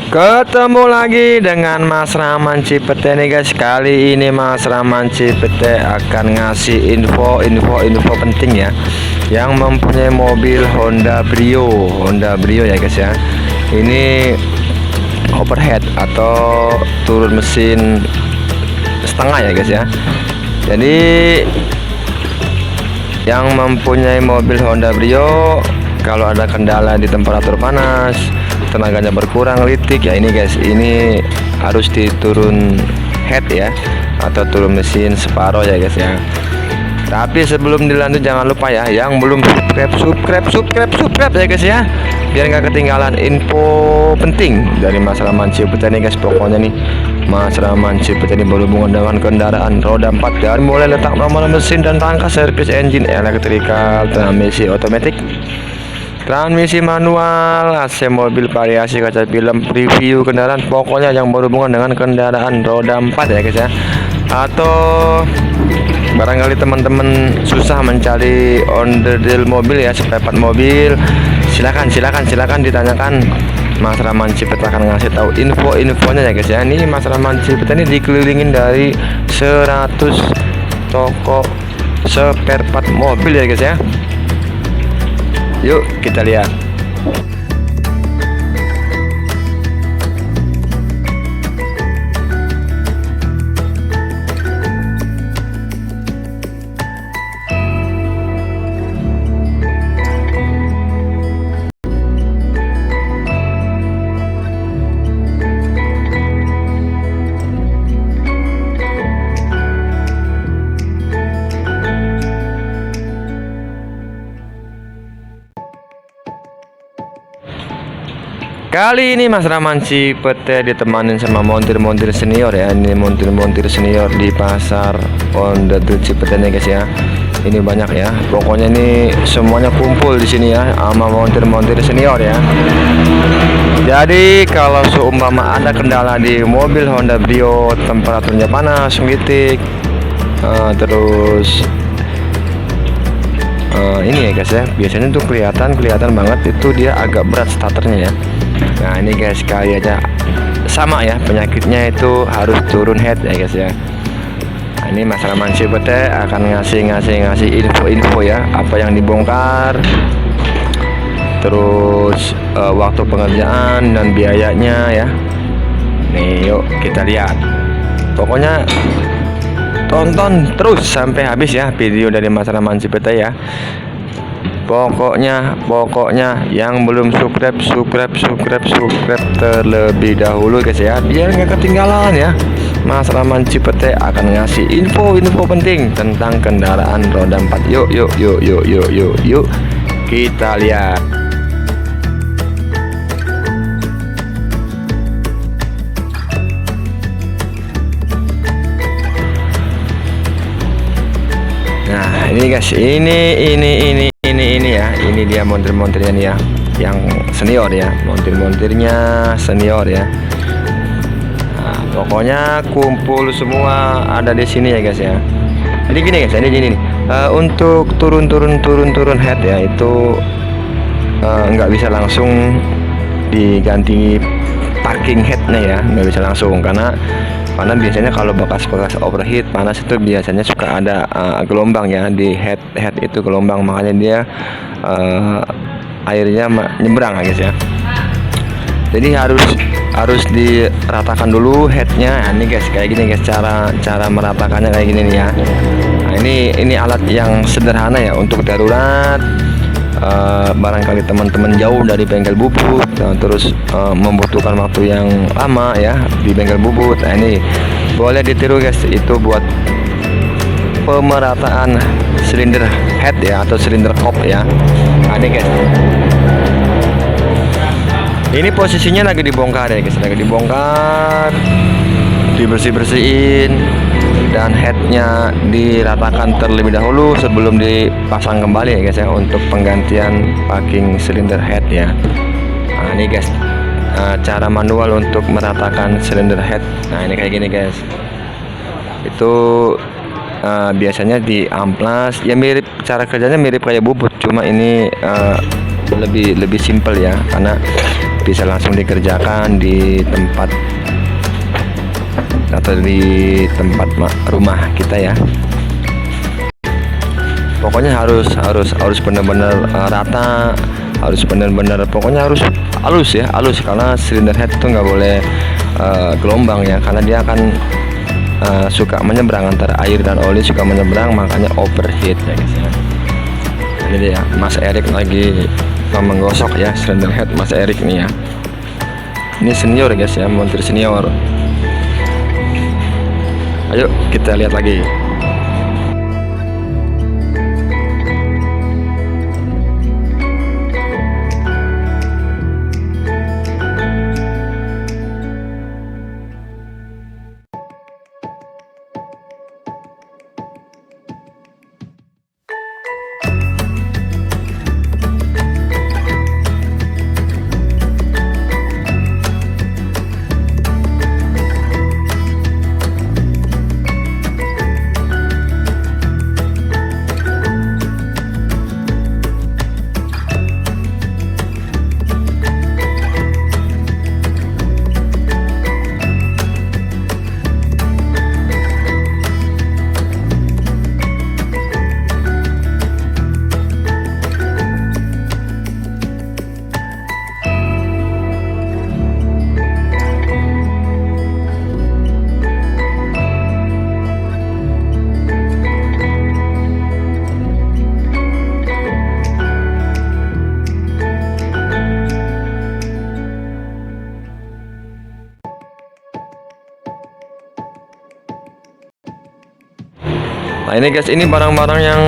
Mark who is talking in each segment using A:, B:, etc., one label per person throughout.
A: Ketemu lagi dengan Mas Rahman Cipete nih guys. Kali ini Mas Rahman Cipete akan ngasih info penting ya, yang mempunyai mobil Honda Brio ya guys ya. Ini overhead atau turun mesin setengah ya guys ya. Jadi yang mempunyai mobil Honda Brio, kalau ada kendala di temperatur panas, tenaganya berkurang litik ya, ini guys, ini harus diturun head ya, atau turun mesin separuh ya guys ya. Tapi sebelum dilanjut jangan lupa ya, yang belum subscribe ya guys ya, biar nggak ketinggalan info penting dari Mas Rahman Cipete nih guys. Pokoknya nih Mas Rahman Cipete ini berhubungan dengan kendaraan roda 4, dari mulai letak nomor mesin dan rangka, servis engine, elektrikal, transmisi otomatis, transmisi manual, AC mobil, variasi kaca film, review kendaraan, pokoknya yang berhubungan dengan kendaraan roda 4 ya guys ya. Atau barangkali teman-teman susah mencari onderdil mobil ya, spare part mobil, silakan ditanyakan. Mas Rahman Cipete akan ngasih tahu info-infonya ya guys ya. Ini Mas Rahman Cipete ini dikelilingin dari 100 toko spare part mobil ya guys ya. Yuk kita lihat. Kali ini Mas Rahman Cipete ditemanin sama montir-montir senior ya. Ini montir-montir senior di pasar Honda Cipete nih guys ya. Ini banyak ya. Pokoknya ini semuanya kumpul di sini ya, sama montir-montir senior ya. Jadi kalau seumpama ada kendala di mobil Honda Brio, temperaturnya panas, litik, terus ini ya guys ya, biasanya tuh kelihatan banget itu dia agak berat starternya ya. Nah ini guys, kali aja sama ya penyakitnya, itu harus turun head ya guys ya. Nah, ini Mas Rahman Cipete akan ngasih info ya, apa yang dibongkar, terus waktu pengerjaan dan biayanya ya. Nih yuk kita lihat. Pokoknya tonton terus sampai habis ya video dari Mas Rahman Cipete ya. Pokoknya yang belum subscribe terlebih dahulu guys ya, biar nggak ketinggalan ya. Mas Rahman Cipete akan ngasih info penting tentang kendaraan roda 4. Yuk kita lihat. Nah ini guys, ini ya, ini dia montir-montirnya nih ya, yang senior ya, montir-montirnya senior ya. Nah, pokoknya kumpul semua ada di sini ya guys ya. Jadi gini guys, ini gini nih, untuk turun head ya, itu nggak bisa langsung diganti parking headnya ya, nggak bisa langsung, karena biasanya kalau bekas overheat panas itu biasanya suka ada gelombang ya di head itu, gelombang, makanya dia airnya nyebrang guys ya. Jadi harus diratakan dulu headnya. Nah, ini guys, kayak gini guys, cara meratakannya kayak gini nih ya. Nah, ini alat yang sederhana ya untuk darurat. Barangkali teman-teman jauh dari bengkel bubut, terus membutuhkan waktu yang lama ya di bengkel bubut. Nah ini boleh ditiru guys, itu buat pemerataan silinder head ya, atau silinder kop ya. Nah ini guys, ini posisinya lagi dibongkar ya guys, lagi dibongkar, dibersihin, dan headnya diratakan terlebih dahulu sebelum dipasang kembali ya guys ya, untuk penggantian packing silinder head ya. Nah ini guys, cara manual untuk meratakan silinder head. Nah ini kayak gini guys, itu biasanya di amplas ya, mirip, cara kerjanya mirip kayak bubut, cuma ini lebih simple ya, karena bisa langsung dikerjakan di tempat atau di tempat rumah kita ya. Pokoknya harus benar-benar rata, harus benar-benar, pokoknya harus halus ya, halus, karena silinder head itu nggak boleh gelombang ya, karena dia akan suka menyeberang antara air dan oli, suka menyeberang, makanya overheat ya guys ya. Ini dia Mas Erik lagi menggosok ya silinder head Mas Erik nih ya. Ini senior guys ya, montir senior. Ayo kita lihat lagi. Nah ini guys, ini barang-barang yang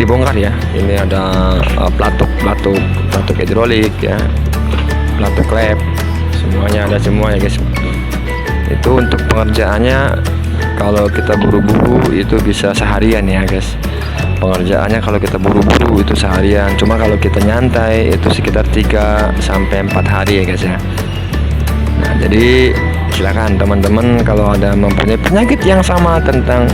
A: dibongkar ya. Ini ada pelatuk hidrolik ya, pelatuk klep, semuanya ada semua ya guys. Itu untuk pengerjaannya kalau kita buru-buru itu bisa seharian ya guys. Pengerjaannya kalau kita buru-buru itu seharian. Cuma kalau kita nyantai itu sekitar 3 sampai 4 hari ya guys ya. Nah jadi silakan teman-teman kalau ada mempunyai penyakit yang sama tentang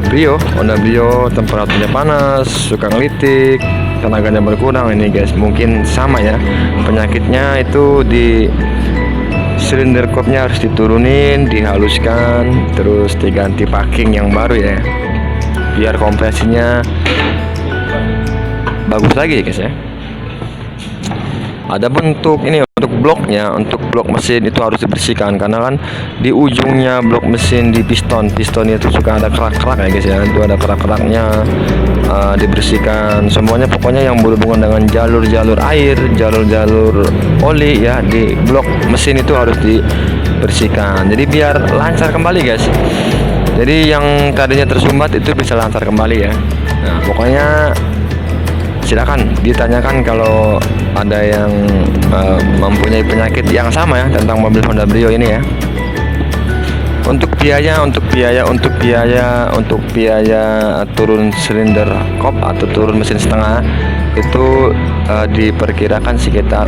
A: Brio, Honda Brio, temperaturnya panas, suka ngelitik, tenaganya berkurang, ini guys mungkin sama ya penyakitnya. Itu di silinder kopnya harus diturunin, dihaluskan, terus diganti packing yang baru ya, biar kompresinya bagus lagi guys ya. Ada bentuk ini untuk bloknya, untuk blok mesin itu harus dibersihkan, karena kan di ujungnya blok mesin di piston itu suka ada kerak-kerak ya guys ya. Itu ada kerak-keraknya, dibersihkan semuanya. Pokoknya yang berhubungan dengan jalur-jalur air, jalur-jalur oli ya di blok mesin itu harus dibersihkan. Jadi biar lancar kembali guys. Jadi yang tadinya tersumbat itu bisa lancar kembali ya. Nah pokoknya silakan ditanyakan kalau ada yang mempunyai penyakit yang sama ya tentang mobil Honda Brio ini ya. Untuk biaya turun silinder kop atau turun mesin setengah itu diperkirakan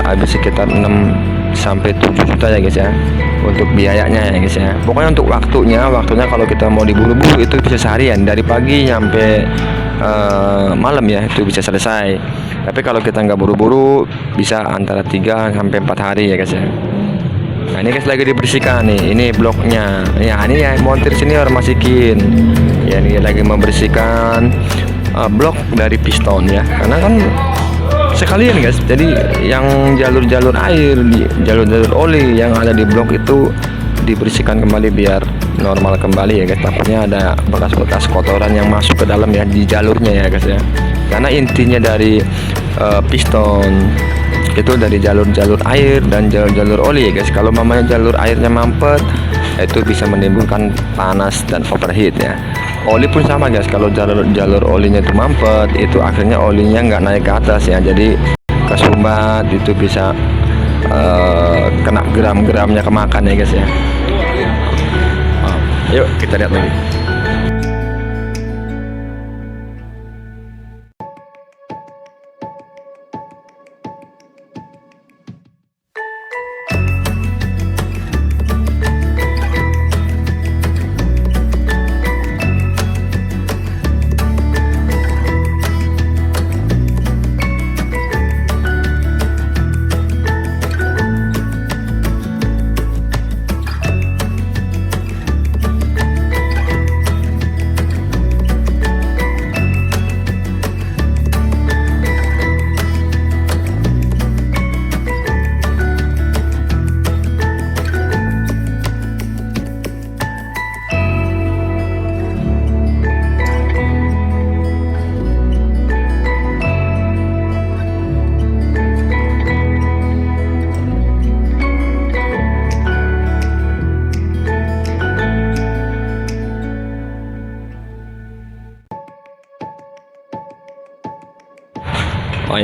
A: habis sekitar 6 sampai 7 juta ya guys ya, untuk biayanya ya guys ya. Pokoknya untuk waktunya kalau kita mau diburu-buru itu bisa seharian, dari pagi sampai malam ya itu bisa selesai. Tapi kalau kita nggak buru-buru bisa antara 3 sampai 4 hari ya guys ya. Nah ini guys lagi dibersihkan nih, ini bloknya ya, ini ya montir senior masikin ya, ini lagi membersihkan blok dari piston ya, karena kan sekalian guys. Jadi yang jalur-jalur air, jalur-jalur oli yang ada di blok itu dibersihkan kembali biar normal kembali ya guys. Takutnya ada bekas-bekas kotoran yang masuk ke dalam ya di jalurnya ya guys ya. Karena intinya dari piston itu dari jalur-jalur air dan jalur-jalur oli ya guys. Kalau mamanya jalur airnya mampet itu bisa menimbulkan panas dan overheat ya. Oli pun sama guys, kalau jalur olinya itu mampet itu akhirnya olinya nggak naik ke atas ya, jadi kesumbat, itu bisa kena gram-gramnya kemakan ya guys ya. Yuk kita lihat lagi.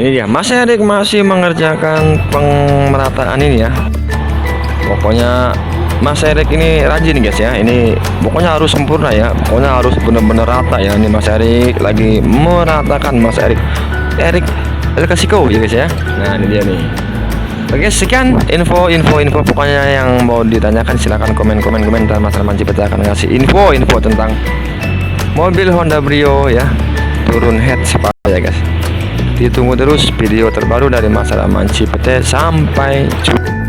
A: ini dia, Mas Erik masih mengerjakan pemerataan ini ya. Pokoknya Mas Erik ini rajin guys ya. Ini pokoknya harus sempurna ya. Pokoknya harus benar-benar rata ya. Ini Mas Erik lagi meratakan, Mas Erik El Clasico ya guys ya. Nah ini dia nih. Oke, sekian info pokoknya yang mau ditanyakan silahkan komen dan Mas Arman Cipta akan ngasih info tentang mobil Honda Brio ya, turun head separuh ya guys. Ditunggu terus video terbaru dari Mas Arman Cipta. Sampai jumpa.